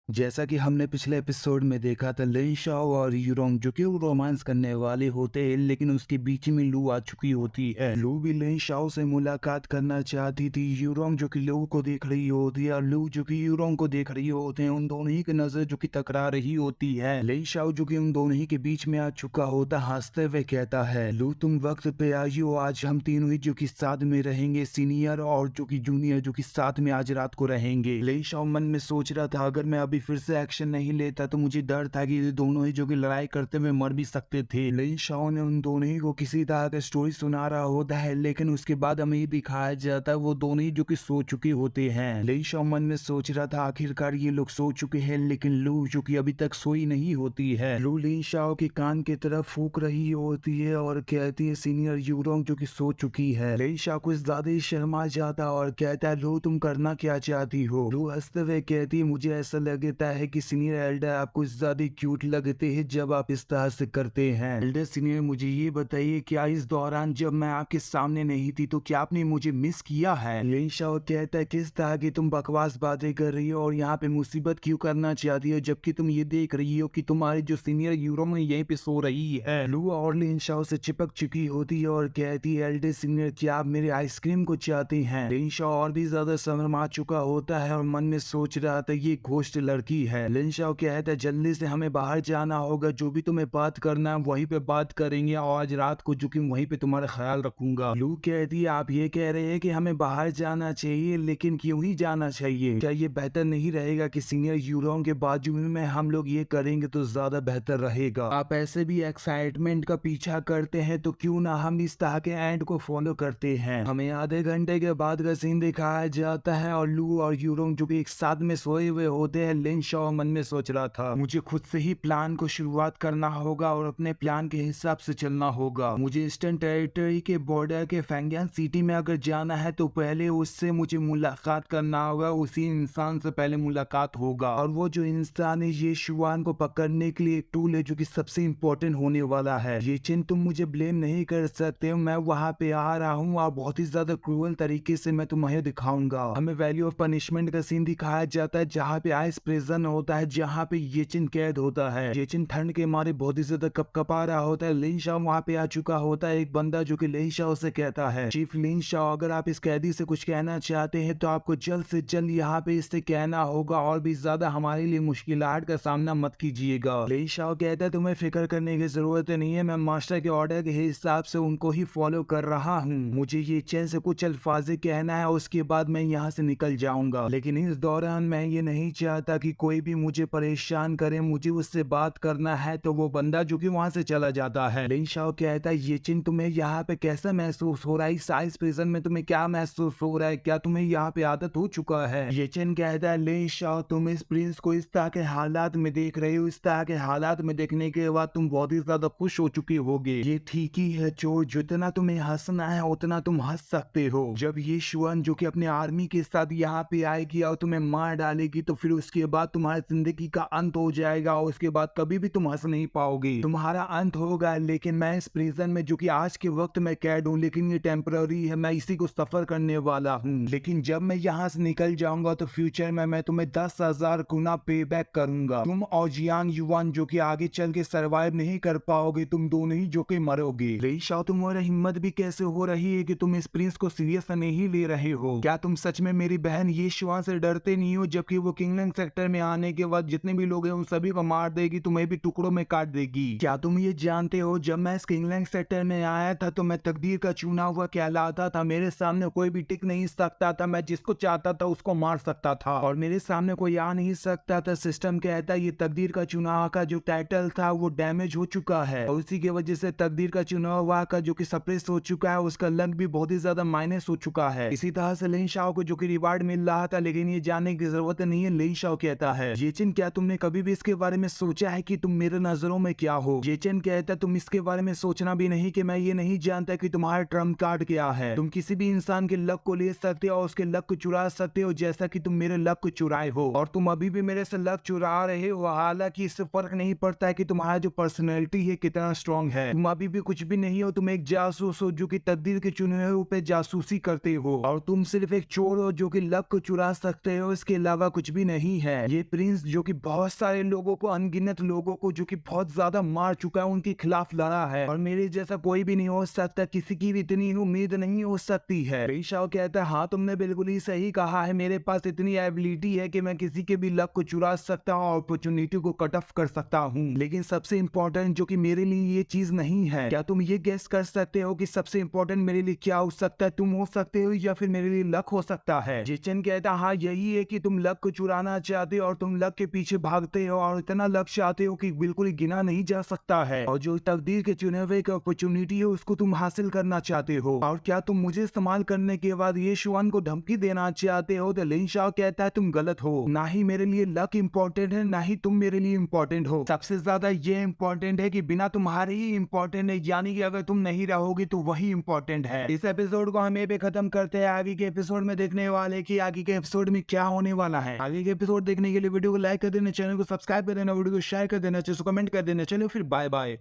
जैसा कि हमने पिछले एपिसोड में देखा था, लिन शाओ और यूरोंग जो कि वो रोमांस करने वाले होते हैं, लेकिन उसके बीच में लू आ चुकी होती है। लू भी लिन शाओ से मुलाकात करना चाहती थी। यूरोंग जो कि लू को देख रही होती है और लू जो कि यूरोंग को देख रही होते हैं। उन दोनों ही की नजर जो कि टकरा रही होती है। लिन शाओ जो कि उन दोनों ही के बीच में आ चुका होता, हंसते हुए कहता है, लू तुम वक्त पे आई हो, आज हम तीनों ही जो कि साथ में रहेंगे, सीनियर और जो कि जूनियर जो कि साथ में आज रात को रहेंगे। लिन शाओ मन में सोच रहा था, अगर मैं अभी फिर से एक्शन नहीं लेता तो मुझे डर था कि ये दोनों ही जो कि लड़ाई करते हुए मर भी सकते थे। लिन शाओ ने उन दोनों ही को किसी तरह का स्टोरी सुना रहा होता है, लेकिन उसके बाद हमें ये दिखाया जाता है वो दोनों ही जो कि सो चुके होते हैं। लिन शाओ मन में सोच रहा था, आखिरकार ये लोग सो चुके हैं, लेकिन लू जो कि अभी तक सोई नहीं होती है। लू लिन शाओ के कान की तरफ फूंक रही होती है और कहती है, सीनियर यूरोंग जो कि सो चुकी है। लिन शाओ कुछ ज्यादा ही शर्मा जाता और कहता है, लू तुम करना क्या चाहती हो? लू हंसते हुए कहती है, मुझे ऐसा लगता है कि सीनियर एल्डर आप कुछ ज्यादा क्यूट लगते हैं जब आप इस तरह से करते हैं। एल्डर सीनियर मुझे ये बताइए, क्या इस दौरान जब मैं आपके सामने नहीं थी तो क्या आपने मुझे मिस किया है? लिन शाओ कहता है, किस तरह की तुम बकवास बातें कर रही हो और यहाँ पे मुसीबत क्यों करना चाहती हो, जबकि तुम ये देख रही हो कि तुम्हारी जो सीनियर यूरोंग में यहीं पे सो रही है। लू और लिन शाओ से चिपक चुकी होती है और कहती है, एल्डर सीनियर क्या आप मेरे आइसक्रीम को चाहते हैं? लिन शाओ और भी ज्यादा शर्मा चुका होता है और मन में सोच रहा था, ये घोस्ट लड़की है। लिन शाओ कहता है, जल्दी से हमें बाहर जाना होगा, जो भी तुम्हें बात करना है वहीं पे बात करेंगे और आज रात को जो कि वहीं पे तुम्हारा ख्याल रखूंगा। लू कहती है, आप ये कह रहे हैं कि हमें बाहर जाना चाहिए, लेकिन क्यों ही जाना चाहिए? क्या ये बेहतर नहीं रहेगा कि सीनियर यूरोंग के बाजू में हम लोग ये करेंगे तो ज्यादा बेहतर रहेगा? आप ऐसे भी एक्साइटमेंट का पीछा करते हैं तो क्यों ना हम इस तरह के एंड को फॉलो करते हैं। हमें आधे घंटे के बाद का सीन दिखाया जाता है और लू और यूरोंग जो कि एक साथ में सोए हुए होते हैं। लिन शाओ मन में सोच रहा था, मुझे खुद से ही प्लान को शुरुआत करना होगा और अपने प्लान के हिसाब से चलना होगा। मुझे ईस्टर्न टेरिटरी के बॉर्डर के फेंगियान सिटी में अगर जाना है तो पहले उससे मुझे मुलाकात करना होगा, उसी इंसान से पहले मुलाकात होगा। और वो जो इंसान है ये शुआन को पकड़ने के लिए एक टूल है जो कि सबसे इंपॉर्टेंट होने वाला है। ये चिन तुम मुझे ब्लेम नहीं कर सकते, मैं वहां पे आ रहा हूँ और बहुत ही ज्यादा क्रूअल तरीके से मैं तुम्हें दिखाऊंगा। हमें वैल्यू ऑफ पनिशमेंट का सीन दिखाया जाता है जहाँ पे आइस प्रिजन होता है, जहाँ पे ये चिन कैद होता है। ये चिन ठंड के मारे बहुत ही ज्यादा कपकपा रहा होता है। लिन शाओ वहाँ पे आ चुका होता है। एक बंदा जो कि लिन शाओ से कहता है, चीफ लिन शाओ अगर आप इस कैदी से कुछ कहना चाहते हैं तो आपको जल्द से जल्द यहाँ पे इससे कहना होगा और भी ज्यादा हमारे लिए मुश्किलात का सामना मत कीजिएगा। लिन शाओ कहता है, तुम्हें फिक्र करने की जरूरत नहीं है, मैं मास्टर के ऑर्डर के हिसाब से उनको ही फॉलो कर रहा हूँ। मुझे ये चैन से कुछ अल्फाज कहना है, उसके बाद मैं यहाँ से निकल जाऊंगा, लेकिन इस दौरान मैं ये नहीं चाहता कि कोई भी मुझे परेशान करे। मुझे उससे बात करना है। तो वो बंदा जो कि वहां से चला जाता है। लिन शाओ कहता है, ये चिन तुम्हें यहाँ पे कैसा महसूस हो रहा है? इस आइस प्रिजन में तुम्हें क्या महसूस हो रहा है? क्या तुम्हें यहाँ पे आदत हो चुका है? ये चिन कहता है, लिन शाओ तुम इस प्रिंस को इस तरह के हालात में देख रहे हो, इस तरह के हालात में देखने के बाद तुम बहुत ही ज्यादा खुश हो चुके होगे। ये ठीक ही है चोर, जितना तुम्हें हंसना है उतना तुम हंस सकते हो। जब ये शुआन जो कि अपने आर्मी के साथ यहाँ पे आएगी और तुम्हें मार डालेगी तो फिर उसके बाद तुम्हारी जिंदगी का अंत हो जाएगा और उसके बाद कभी भी तुम हंस नहीं पाओगे। तुम्हारा अंत होगा, लेकिन मैं इस प्रिजन में जो कि आज के वक्त में कैद हूँ, लेकिन ये टेम्पररी है, मैं इसी को सफर करने वाला हूँ। लेकिन जब मैं यहाँ से निकल जाऊंगा तो फ्यूचर में मैं तुम्हें 10,000 गुना पे बैक करूंगा। तुम और जियांग युवान जो कि आगे चल के सर्वाइव नहीं कर पाओगे, तुम दोनों ही जो कि मरोगे। लिन शाओ तुम्हारी हिम्मत भी कैसे हो रही है कि तुम इस प्रिंस को सीरियस नहीं ले रहे हो? क्या तुम सच में मेरी बहन ये शुआन से डरते नहीं हो, जबकि वो किंगलैंड सेक्टर में आने के बाद जितने भी लोग हैं उन सभी को मार देगी, तुम्हें भी टुकड़ों में काट देगी? क्या तुम ये जानते हो, जब मैं इस किंगलैंड सेक्टर में आया था तो मैं तकदीर का चुना हुआ कहलाता था। मेरे सामने कोई भी टिक नहीं सकता था, मैं जिसको चाहता था उसको मार सकता था और मेरे सामने कोई आ नहीं सकता था। सिस्टम कहता है ये तकदीर का चुनाव का जो टाइटल था वो डैमेज हो चुका है और उसी की वजह से तकदीर का चुनाव का जो कि सप्रेस हो चुका है, उसका लक भी बहुत ही ज्यादा माइनस हो चुका है। इसी तरह से लिन शाओ को जो कि रिवार्ड मिल रहा था, लेकिन ये जानने की जरूरत नहीं है। लिन शाओ कहता है, येचिन क्या तुमने कभी भी इसके बारे में सोचा है कि तुम मेरे नजरों में क्या हो? येचिन कहता है, तुम इसके बारे में सोचना भी नहीं कि मैं ये नहीं जानता कि तुम्हारा ट्रम्प कार्ड क्या है। तुम किसी भी इंसान के लक को ले सकते हो और उसके लक को चुरा सकते हो, जैसा कि तुम मेरे लक को चुराए हो और तुम अभी भी मेरे से लक चुरा रहे हो। हालांकि इससे फर्क नहीं पड़ता है कि तुम्हारा जो पर्सनैलिटी है कितना स्ट्रांग है। तुम अभी भी कुछ भी नहीं हो, तुम एक जासूस हो जो कि तकदीर के चुने हुए पे जासूसी करते हो और तुम सिर्फ एक चोर हो जो कि लक को चुरा सकते हो, इसके अलावा कुछ भी नहीं है। है। ये प्रिंस जो कि बहुत सारे लोगों को, अनगिनत लोगों को जो कि बहुत ज्यादा मार चुका है, उनके खिलाफ लड़ा है और मेरे जैसा कोई भी नहीं हो सकता, किसी की भी इतनी उम्मीद नहीं हो सकती है। लिन शाओ कहता है हाँ तुमने बिल्कुल ही सही कहा है, मेरे पास इतनी एबिलिटी है कि मैं किसी के भी लक को चुरा सकता हूँ और अपॉर्चुनिटी को कट ऑफ कर सकता हूँ। लेकिन सबसे इंपॉर्टेंट जो कि मेरे लिए ये चीज नहीं है, क्या तुम ये गेस कर सकते हो कि सबसे इंपॉर्टेंट मेरे लिए क्या हो सकता है? तुम हो सकते हो या फिर मेरे लिए लक हो सकता है। जिचेन कहता हाँ यही है कि तुम लक को चुराना चाहते हो और तुम लक के पीछे भागते हो और इतना लक चाहते हो कि बिल्कुल गिना नहीं जा सकता है, और जो तकदीर के चुने हुए एक अपॉर्चुनिटी है उसको तुम हासिल करना चाहते हो। और क्या तुम मुझे इस्तेमाल करने के बाद ये शुआन को धमकी देना चाहते हो? तो लिन शाओ कहता है तुम गलत हो, ना ही मेरे लिए लक इम्पोर्टेंट है ना ही तुम मेरे लिए इम्पोर्टेंट हो। सबसे ज्यादा ये इम्पोर्टेंट है कि बिना तुम्हारे ही इम्पोर्टेंट है, यानी कि अगर तुम नहीं रहोगे तो वही इम्पोर्टेंट है। इस एपिसोड को हम पे खत्म करते हैं। आगे के एपिसोड में देखने वाले कि आगे के एपिसोड में क्या होने वाला है। आगे के एपिसोड देखने के लिए वीडियो को लाइक कर देना, चैनल को सब्सक्राइब कर देना, वीडियो को शेयर कर देना, कमेंट कर देना। चलो फिर बाय बाय।